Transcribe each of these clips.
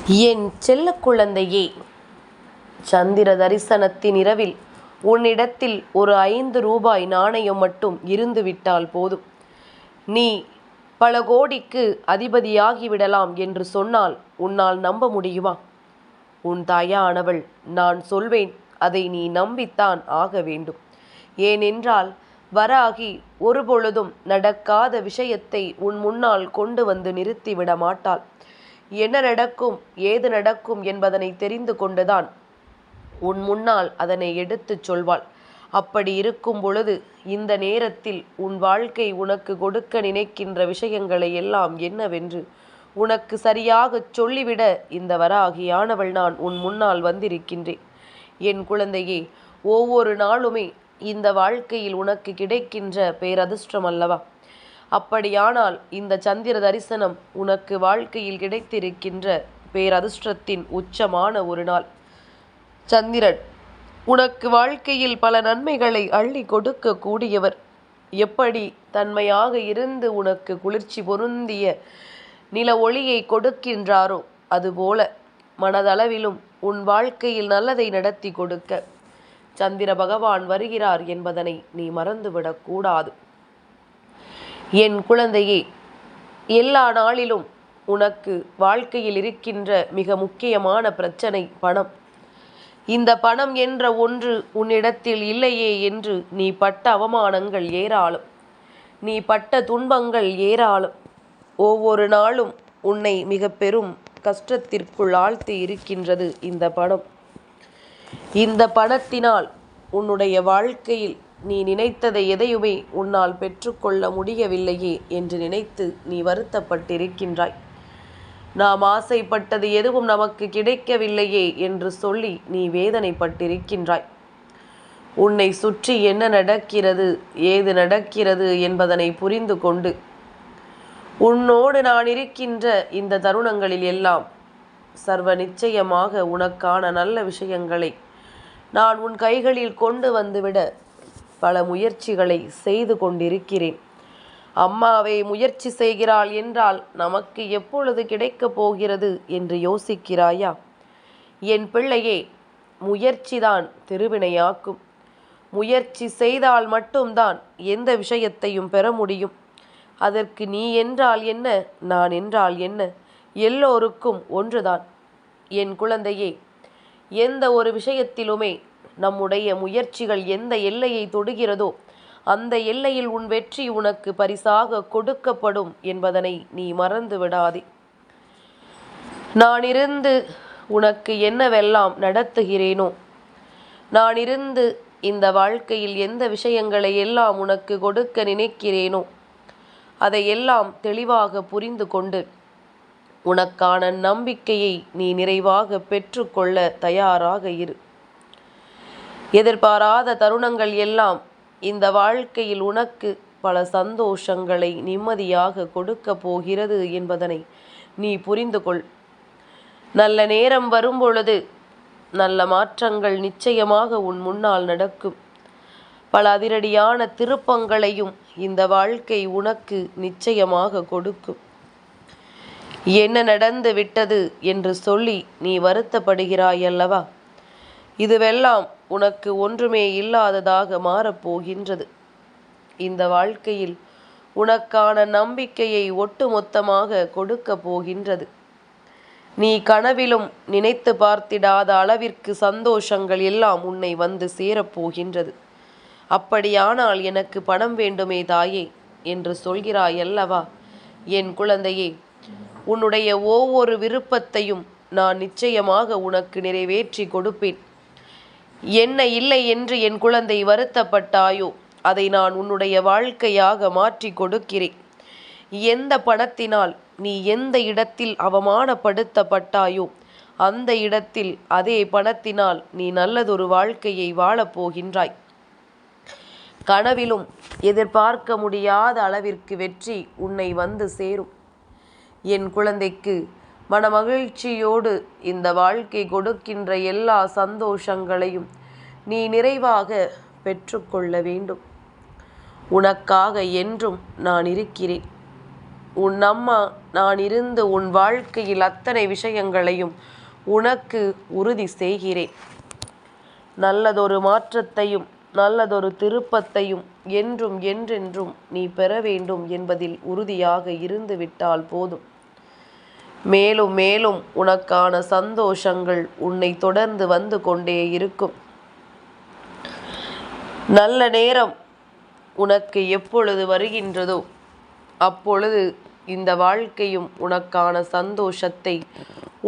என் செல்ல குழந்தையே, சந்திர தரிசனத்தின் இரவில் உன்னிடத்தில் ஒரு 5 ரூபாய் நாணயம் மட்டும் இருந்துவிட்டால் போதும். நீ பல கோடிக்கு அதிபதியாகிவிடலாம் என்று சொன்னால் உன்னால் நம்ப முடியுமா? உன் தாயானவள் நான் சொல்வேன், அதை நீ நம்பித்தான் ஆக வேண்டும். ஏனென்றால் வராகி ஒருபொழுதும் நடக்காத விஷயத்தை உன் முன்னால் கொண்டு வந்து நிறுத்திவிட மாட்டாள். என்ன நடக்கும், ஏது நடக்கும் என்பதனை தெரிந்து கொண்டுதான் உன் முன்னால் அதனை எடுத்துச் சொல்வாள். அப்படி இருக்கும் பொழுது இந்த நேரத்தில் உன் வாழ்க்கை உனக்கு கொடுக்க நினைக்கின்ற விஷயங்களை எல்லாம் என்னவென்று உனக்கு சரியாகச் சொல்லிவிட இந்த வராகியானவள் நான் உன் முன்னால் வந்திருக்கின்றேன். என் குழந்தையே, ஒவ்வொரு நாளுமே இந்த வாழ்க்கையில் உனக்கு கிடைக்கின்ற பேரதிர்ஷ்டம் அல்லவா? அப்படியானால் இந்த சந்திர தரிசனம் உனக்கு வாழ்க்கையில் கிடைத்திருக்கின்ற பேரதிர்ஷ்டத்தின் உச்சமான ஒரு நாள். சந்திரன் உனக்கு வாழ்க்கையில் பல நன்மைகளை அள்ளி கொடுக்க கூடியவர். எப்படி தன்மையாக இருந்து உனக்கு குளிர்ச்சி பொருந்திய நில ஒளியை கொடுக்கின்றாரோ அதுபோல மனதளவிலும் உன் வாழ்க்கையில் நல்லதை நடத்தி கொடுக்க சந்திர பகவான் வருகிறார் என்பதனை நீ மறந்துவிடக்கூடாது. என் குழந்தையே, எல்லா நாளிலும் உனக்கு வாழ்க்கையில் இருக்கின்ற மிக முக்கியமான பிரச்சனை பணம். இந்த பணம் என்ற ஒன்று உன்னிடத்தில் இல்லையே என்று நீ பட்ட அவமானங்கள் ஏராளம், நீ பட்ட துன்பங்கள் ஏராளம். ஒவ்வொரு நாளும் உன்னை மிக பெரும் கஷ்டத்திற்குள் ஆழ்த்தி இருக்கின்றது இந்த பணம். இந்த பணத்தினால் உன்னுடைய வாழ்க்கையில் நீ நினைத்ததை எதையுமே உன்னால் பெற்றுக்கொள்ள முடியவில்லையே என்று நினைத்து நீ வருத்தப்பட்டிருக்கின்றாய். நாம் ஆசைப்பட்டது எதுவும் நமக்கு கிடைக்கவில்லையே என்று சொல்லி நீ வேதனைப்பட்டிருக்கின்றாய். உன்னை சுற்றி என்ன நடக்கிறது, ஏது நடக்கிறது என்பதனை புரிந்து கொண்டு உன்னோடு நான் இருக்கின்ற இந்த தருணங்களில் எல்லாம் சர்வ நிச்சயமாக உனக்கான நல்ல விஷயங்களை நான் உன் கைகளில் கொண்டு வந்துவிட பல முயற்சிகளை செய்து கொண்டிருக்கிறேன். அம்மாவே முயற்சி செய்கிறாள் என்றால் நமக்கு எப்பொழுது கிடைக்கப் போகிறது என்று யோசிக்கிறாயா? என் பிள்ளையே, முயற்சிதான் திருவினையாக்கும். முயற்சி செய்தால் மட்டும்தான் எந்த விஷயத்தையும் பெற முடியும். அதற்கு நீ என்றால் என்ன, நான் என்றால் என்ன, எல்லோருக்கும் ஒன்றுதான். என் குழந்தையே, எந்த ஒரு விஷயத்திலுமே நம்முடைய முயற்சிகள் எந்த எல்லையை தொடுகிறதோ அந்த எல்லையில் உன் வெற்றி உனக்கு பரிசாக கொடுக்கப்படும் என்பதனை நீ மறந்து விடாதே. நான் இருந்து உனக்கு என்னவெல்லாம் நடத்துகிறேனோ, நான் இருந்து இந்த வாழ்க்கையில் எந்த விஷயங்களை எல்லாம் உனக்கு கொடுக்க நினைக்கிறேனோ அதையெல்லாம் தெளிவாக புரிந்து கொண்டு உனக்கான நம்பிக்கையை நீ நிறைவாக பெற்றுக்கொள்ள தயாராக இரு. எதிர்பாராத தருணங்கள் எல்லாம் இந்த வாழ்க்கையில் உனக்கு பல சந்தோஷங்களை நிம்மதியாக கொடுக்க போகிறது என்பதனை நீ புரிந்து கொள். நல்ல நேரம் வரும்பொழுது நல்ல மாற்றங்கள் நிச்சயமாக உன் முன்னால் நடக்கும். பல அதிரடியான திருப்பங்களையும் இந்த வாழ்க்கை உனக்கு நிச்சயமாக கொடுக்கும். என்ன நடந்து விட்டது என்று சொல்லி நீ வருத்தப்படுகிறாய் அல்லவா? இதுவெல்லாம் உனக்கு ஒன்றுமே இல்லாததாக மாறப்போகின்றது. இந்த வாழ்க்கையில் உனக்கான நம்பிக்கையை ஒட்டுமொத்தமாக கொடுக்க போகின்றது. நீ கனவிலும் நினைத்து பார்த்திடாத அளவிற்கு சந்தோஷங்கள் எல்லாம் உன்னை வந்து சேரப்போகின்றது. அப்படியானால் எனக்கு பணம் வேண்டுமே தாயே என்று சொல்கிறாய் அல்லவா? என் குழந்தையே, உன்னுடைய ஒவ்வொரு விருப்பத்தையும் நான் நிச்சயமாக உனக்கு நிறைவேற்றி கொடுப்பேன். என்ன இல்லை என்று என் குழந்தை வருத்தப்பட்டாயோ அதை நான் உன்னுடைய வாழ்க்கையாக மாற்றி கொடுக்கிறேன். எந்த பணத்தினால் நீ எந்த இடத்தில் அவமானப்படுத்தப்பட்டாயோ அந்த இடத்தில் அதே பணத்தினால் நீ நல்லதொரு வாழ்க்கையை வாழப்போகின்றாய். கனவிலும் எதிர்பார்க்க முடியாத அளவிற்கு வெற்றி உன்னை வந்து சேரும். என் குழந்தைக்கு மனமகிழ்ச்சியோடு இந்த வாழ்க்கை கொடுக்கின்ற எல்லா சந்தோஷங்களையும் நீ நிறைவாக பெற்றுக்கொள்ள வேண்டும். உனக்காக என்றும் நான் இருக்கிறேன். உன் அம்மா நான் இருந்து உன் வாழ்க்கையில் அத்தனை விஷயங்களையும் உனக்கு உறுதி செய்கிறேன். நல்லதொரு மாற்றத்தையும் நல்லதொரு திருப்பத்தையும் என்றும் என்றென்றும் நீ பெற வேண்டும் என்பதில் உறுதியாக இருந்து விட்டால் போதும். மேலும் மேலும் உனக்கான சந்தோஷங்கள் உன்னை தொடர்ந்து வந்து கொண்டே இருக்கும். நல்ல நேரம் உனக்கு எப்பொழுது வருகின்றதோ அப்பொழுது இந்த வாழ்க்கையும் உனக்கான சந்தோஷத்தை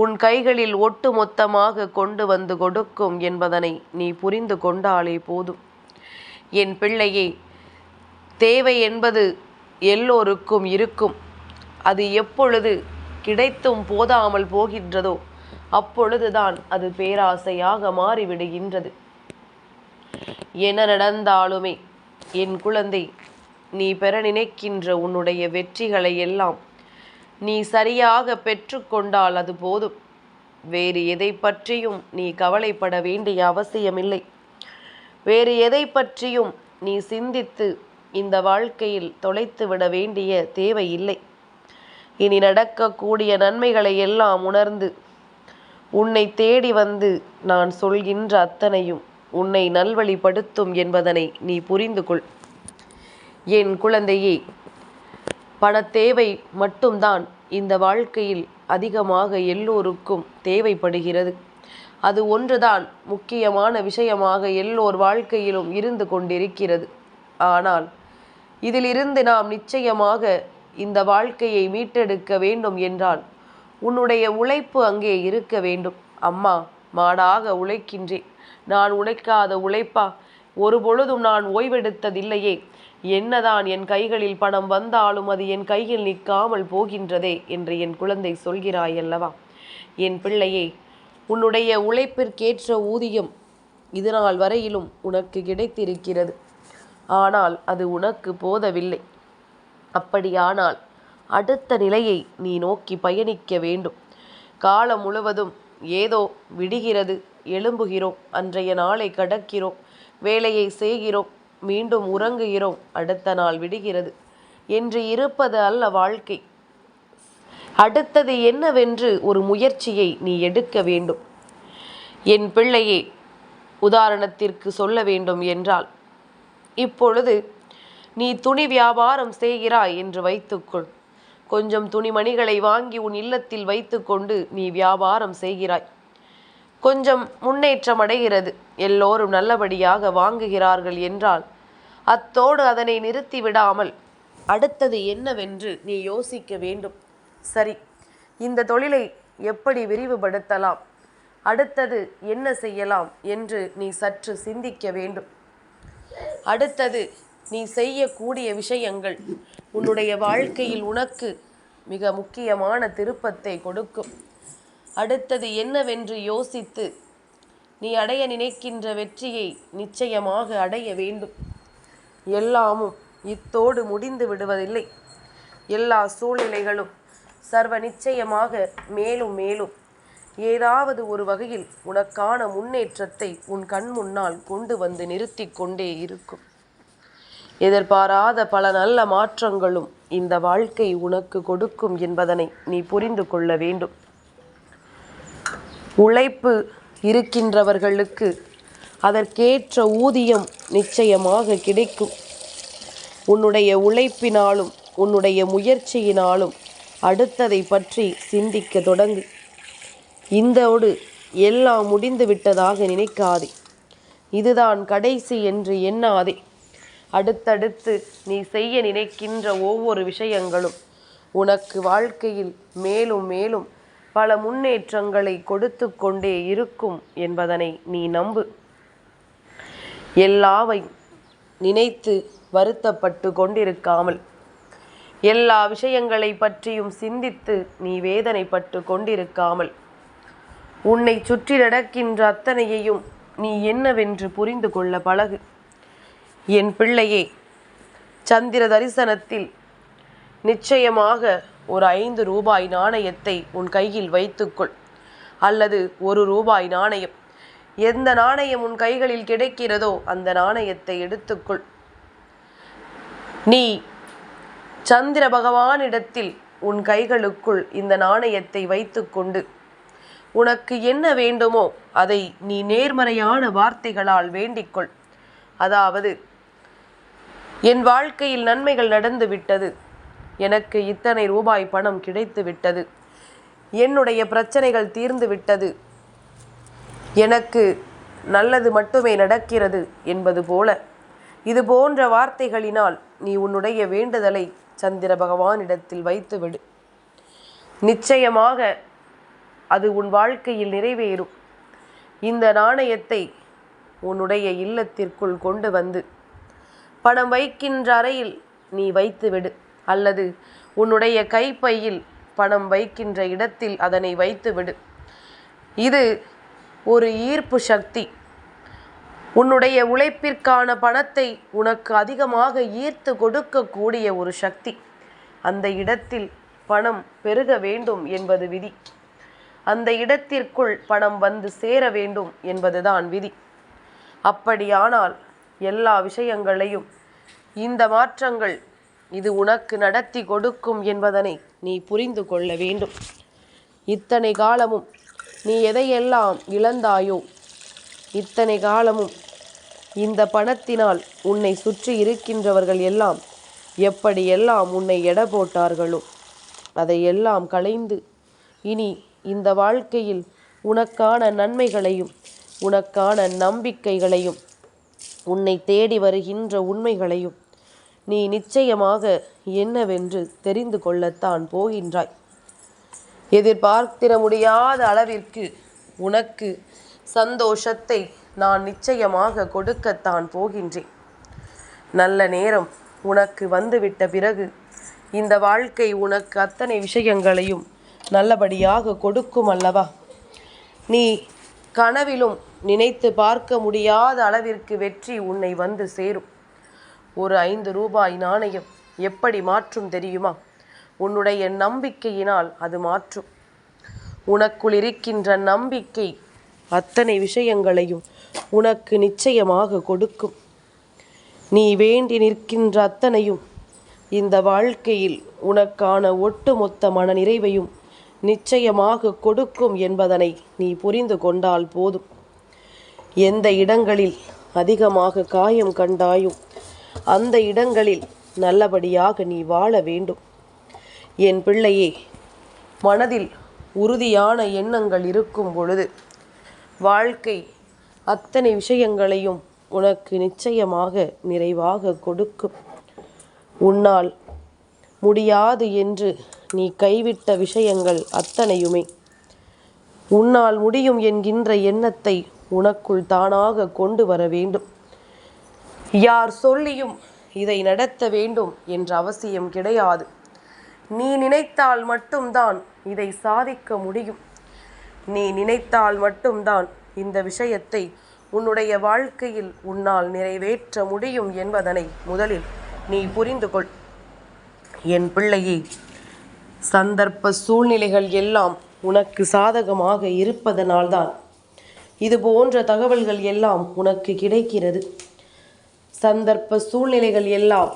உன் கைகளில் ஒட்டுமொத்தமாக கொண்டு வந்து கொடுக்கும் என்பதனை நீ புரிந்து கொண்டாலே போதும். என் பிள்ளையே, தேவை என்பது எல்லோருக்கும் இருக்கும். அது எப்பொழுது கிடைத்தும் போதாமல் போகின்றதோ அப்பொழுதுதான் அது பேராசையாக மாறிவிடுகின்றது. என்ன நடந்தாலுமே என் குழந்தை, நீ பெற நினைக்கின்ற உன்னுடைய வெற்றிகளை எல்லாம் நீ சரியாக பெற்றுக்கொண்டால் அது போதும். வேறு எதை பற்றியும் நீ கவலைப்பட வேண்டிய அவசியமில்லை. வேறு எதை பற்றியும் நீ சிந்தித்து இந்த வாழ்க்கையில் தொலைத்து விட வேண்டிய தேவையில்லை. இனி நடக்கக்கூடிய நன்மைகளை எல்லாம் உணர்ந்து உன்னை தேடி வந்து நான் சொல்கின்ற அத்தனையும் உன்னை நல்வழிப்படுத்தும் என்பதனை நீ புரிந்து கொள். என் குழந்தையே, பணத்தேவை மட்டும்தான் இந்த வாழ்க்கையில் அதிகமாக எல்லோருக்கும் தேவைப்படுகிறது. அது ஒன்றுதான் முக்கியமான விஷயமாக எல்லோர் வாழ்க்கையிலும் இருந்து கொண்டிருக்கிறது. ஆனால் இதிலிருந்து நாம் நிச்சயமாக இந்த வாழ்க்கையை மீட்டெடுக்க வேண்டும் என்றால் உன்னுடைய உழைப்பு அங்கே இருக்க வேண்டும். அம்மா, மாடாக உழைக்கின்றேன், நான் உழைக்காத உழைப்பா? ஒரு பொழுதும் நான் ஓய்வெடுத்ததில்லையே, என்னதான் என் கைகளில் பணம் வந்தாலும் அது என் கையில் நிற்காமல் போகின்றதே என்று என் குழந்தை சொல்கிறாய் அல்லவா? என் பிள்ளையே, உன்னுடைய உழைப்பிற்கேற்ற ஊதியம் இதுநாள் வரையிலும் உனக்கு கிடைத்திருக்கிறது. ஆனால் அது உனக்கு போதவில்லை. அப்படியானால் அடுத்த நிலையை நீ நோக்கி பயணிக்க வேண்டும். காலம் முழுவதும் ஏதோ விடுகிறது, எழும்புகிறோம், அன்றைய நாளை கடக்கிறோம், வேலையை செய்கிறோம், மீண்டும் உறங்குகிறோம், அடுத்த நாள் விடுகிறது என்று இருப்பது அல்ல வாழ்க்கை. அடுத்தது என்னவென்று ஒரு முயற்சியை நீ எடுக்க வேண்டும். என் பிள்ளையே, உதாரணத்திற்கு சொல்ல வேண்டும் என்றால், இப்பொழுது நீ துணி வியாபாரம் செய்கிறாய் என்று வைத்துக்கொள். கொஞ்சம் துணிமணிகளை வாங்கி உன் இல்லத்தில் வைத்துக்கொண்டு நீ வியாபாரம் செய்கிறாய். கொஞ்சம் முன்னேற்றம் அடைகிறது, எல்லோரும் நல்லபடியாக வாங்குகிறார்கள் என்றால் அத்தோடு அதனை நிறுத்தி விடாமல் அடுத்தது என்னவென்று நீ யோசிக்க வேண்டும். சரி, இந்த தொழிலை எப்படி விரிவுபடுத்தலாம், அடுத்தது என்ன செய்யலாம் என்று நீ சற்று சிந்திக்க வேண்டும். அடுத்தது நீ செய்யக்கூடிய விஷயங்கள் உன்னுடைய வாழ்க்கையில் உனக்கு மிக முக்கியமான திருப்பத்தை கொடுக்கும். அடுத்தது என்னவென்று யோசித்து நீ அடைய நினைக்கின்ற வெற்றியை நிச்சயமாக அடைய வேண்டும். எல்லாமும் இத்தோடு முடிந்து விடுவதில்லை. எல்லா சூழ்நிலைகளும் சர்வ நிச்சயமாக மேலும் மேலும் ஏதாவது ஒரு வகையில் உனக்கான முன்னேற்றத்தை உன் கண் முன்னால் கொண்டு வந்து நிறுத்தி கொண்டே இருக்கும். எதிர்பாராத பல நல்ல மாற்றங்களும் இந்த வாழ்க்கை உனக்கு கொடுக்கும் என்பதனை நீ புரிந்து கொள்ள வேண்டும். உழைப்பு இருக்கின்றவர்களுக்கு அதற்கேற்ற ஊதியம் நிச்சயமாக கிடைக்கும். உன்னுடைய உழைப்பினாலும் உன்னுடைய முயற்சியினாலும் அடுத்ததை பற்றி சிந்திக்க தொடங்கு. இந்தோடு எல்லாம் முடிந்து விட்டதாக நினைக்காதே, இதுதான் கடைசி என்று எண்ணாதே. அடுத்தடுத்து நீ செய்ய நினைக்கின்ற ஒவ்வொரு விஷயங்களும் உனக்கு வாழ்க்கையில் மேலும் மேலும் பல முன்னேற்றங்களை கொடுத்து கொண்டே இருக்கும் என்பதனை நீ நம்பு. எல்லாவையும் நினைத்து வருத்தப்பட்டு கொண்டிருக்காமல், எல்லா விஷயங்களை பற்றியும் சிந்தித்து நீ வேதனைப்பட்டு கொண்டிருக்காமல், உன்னை சுற்றி நடக்கின்ற அத்தனையையும் நீ என்னவென்று புரிந்து கொள்ள பழகு. என் பிள்ளையே, சந்திர தரிசனத்தில் நிச்சயமாக ஒரு 5 ரூபாய் நாணயத்தை உன் கையில் வைத்துக்கொள், அல்லது 1 ரூபாய் நாணயம். எந்த நாணயம் உன் கைகளில் கிடைக்கிறதோ அந்த நாணயத்தை எடுத்துக்கொள். நீ சந்திர பகவானிடத்தில் உன் கைகளுக்குள் இந்த நாணயத்தை வைத்துக்கொண்டு உனக்கு என்ன வேண்டுமோ அதை நீ நேர்மறையான வார்த்தைகளால் வேண்டிக்கொள். அதாவது, என் வாழ்க்கையில் நன்மைகள் நடந்து விட்டது, எனக்கு இத்தனை ரூபாய் பணம் கிடைத்து விட்டது, என்னுடைய பிரச்சனைகள் தீர்ந்து விட்டது, எனக்கு நல்லது மட்டுமே நடக்கிறது என்பது போல இது போன்ற வார்த்தைகளினால் நீ உன்னுடைய வேண்டுதலை சந்திர பகவானிடத்தில் வைத்துவிடு. நிச்சயமாக அது உன் வாழ்க்கையில் நிறைவேறும். இந்த நாணயத்தை உன்னுடைய இல்லத்திற்குள் கொண்டு வந்து பணம் வைக்கின்ற அறையில் நீ வைத்துவிடு, அல்லது உன்னுடைய கைப்பையில் பணம் வைக்கின்ற இடத்தில் அதனை வைத்துவிடு. இது ஒரு ஈர்ப்பு சக்தி. உன்னுடைய உழைப்பிற்கான பணத்தை உனக்கு அதிகமாக ஈர்த்து கொடுக்கக்கூடிய ஒரு சக்தி. அந்த இடத்தில் பணம் பெருக வேண்டும் என்பது விதி. அந்த இடத்திற்குள் பணம் வந்து சேர வேண்டும் என்பதுதான் விதி. அப்படியானால் எல்லா விஷயங்களையும் இந்த மாற்றங்கள் இது உனக்கு நடத்தி கொடுக்கும் என்பதனை நீ புரிந்து கொள்ள வேண்டும். இத்தனை காலமும் நீ எதையெல்லாம் இழந்தாயோ, இத்தனை காலமும் இந்த பணத்தினால் உன்னை சுற்றி இருக்கின்றவர்கள் எல்லாம் எப்படியெல்லாம் உன்னை எடை போட்டார்களோ அதையெல்லாம் களைந்து இனி இந்த வாழ்க்கையில் உனக்கான நன்மைகளையும் உனக்கான நம்பிக்கைகளையும் உன்னை தேடி வருகின்ற உண்மைகளையும் நீ நிச்சயமாக என்னவென்று தெரிந்து கொள்ளத்தான் போகின்றாய். எதிர்பார்த்திட முடியாத அளவிற்கு உனக்கு சந்தோஷத்தை நான் நிச்சயமாக கொடுக்கத்தான் போகின்றேன். நல்ல நேரம் உனக்கு வந்துவிட்ட பிறகு இந்த வாழ்க்கை உனக்கு அத்தனை விஷயங்களையும் நல்லபடியாக கொடுக்கும் அல்லவா? நீ கனவிலும் நினைத்து பார்க்க முடியாத அளவிற்கு வெற்றி உன்னை வந்து சேரும். ஒரு 5 ரூபாய் நாணயம் எப்படி மாற்றும் தெரியுமா? உன்னுடைய நம்பிக்கையினால் அது மாற்றும். உனக்குள் இருக்கின்ற நம்பிக்கை அத்தனை விஷயங்களையும் உனக்கு நிச்சயமாக கொடுக்கும். நீ வேண்டி நிற்கின்ற அத்தனையும் இந்த வாழ்க்கையில் உனக்கான ஒட்டுமொத்த மன நிறைவையும் நிச்சயமாக கொடுக்கும் என்பதனை நீ புரிந்து கொண்டால் போதும். எந்த இடங்களில் அதிகமாக காயம் கண்டாயும் அந்த இடங்களில் நல்லபடியாக நீ வாழ வேண்டும். என் பிள்ளையே, மனதில் உறுதியான எண்ணங்கள் இருக்கும் பொழுது வாழ்க்கை அத்தனை விஷயங்களையும் உனக்கு நிச்சயமாக நிறைவாக கொடுக்கும். உன்னால் முடியாது என்று நீ கைவிட்ட விஷயங்கள் அத்தனையுமே உன்னால் முடியும் என்கின்ற எண்ணத்தை உனக்குள் தானாக கொண்டு வர வேண்டும். யார் சொல்லியும் இதை நடத்த வேண்டும் என்ற அவசியம் கிடையாது. நீ நினைத்தால் மட்டும்தான் இதை சாதிக்க முடியும். நீ நினைத்தால் மட்டும்தான் இந்த விஷயத்தை உன்னுடைய வாழ்க்கையில் உன்னால் நிறைவேற்ற முடியும் என்பதனை முதலில் நீ புரிந்து கொள். என் பிள்ளையே, சந்தர்ப்ப சூழ்நிலைகள் எல்லாம் உனக்கு சாதகமாக இருப்பதனால்தான் இது போன்ற தகவல்கள் எல்லாம் உனக்கு கிடைக்கிறது. சந்தர்ப்ப சூழ்நிலைகள் எல்லாம்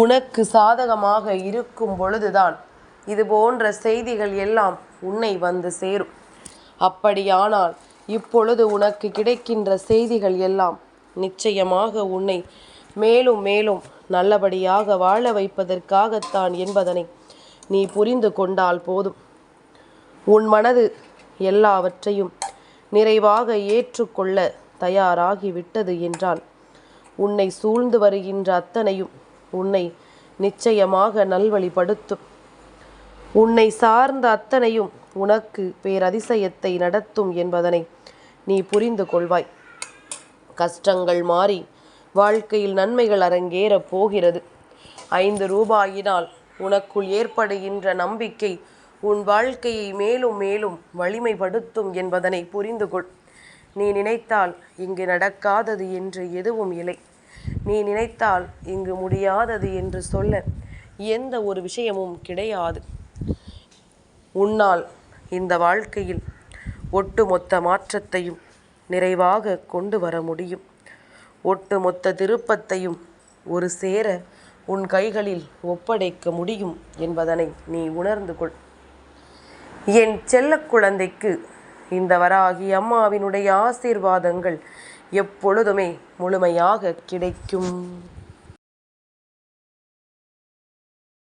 உனக்கு சாதகமாக இருக்கும் பொழுதுதான் இது போன்ற செய்திகள் எல்லாம் உன்னை வந்து சேரும். அப்படியானால் இப்பொழுது உனக்கு கிடைக்கின்ற செய்திகள் எல்லாம் நிச்சயமாக உன்னை மேலும் மேலும் நல்லபடியாக வாழ வைப்பதற்காகத்தான் என்பதனை நீ புரிந்து கொண்டால் போதும். உன் மனது எல்லாவற்றையும் நிறைவாக ஏற்றுக்கொள்ள தயாராகிவிட்டது என்றால் உன்னை சூழ்ந்து வருகின்ற அத்தனையும் உன்னை நிச்சயமாக நல்வழிப்படுத்தும். உன்னை சார்ந்த அத்தனையும் உனக்கு பேரதிசயத்தை நடத்தும் என்பதனை நீ புரிந்து கொள்வாய். கஷ்டங்கள் மாறி வாழ்க்கையில் நன்மைகள் அரங்கேறப் போகிறது. 5 ரூபாயினால் உனக்குள் ஏற்படுகின்ற நம்பிக்கை உன் வாழ்க்கையை மேலும் மேலும் வலிமைப்படுத்தும் என்பதனை புரிந்து கொள். நீ நினைத்தால் இங்கு நடக்காதது என்று எதுவும் இல்லை. நீ நினைத்தால் இங்கு முடியாதது என்று சொல்ல எந்த ஒரு விஷயமும் கிடையாது. உன்னால் இந்த வாழ்க்கையில் ஒட்டுமொத்த மாற்றத்தையும் நிறைவாக கொண்டு வர முடியும். ஒட்டுமொத்த திருப்பத்தையும் ஒரு சேர உன் கைகளில் ஒப்படைக்க முடியும் என்பதனை நீ உணர்ந்து கொள். என் செல்ல குழந்தைக்கு இந்த வராகி அம்மாவினுடைய ஆசீர்வாதங்கள் எப்பொழுதுமே முழுமையாக கிடைக்கும்.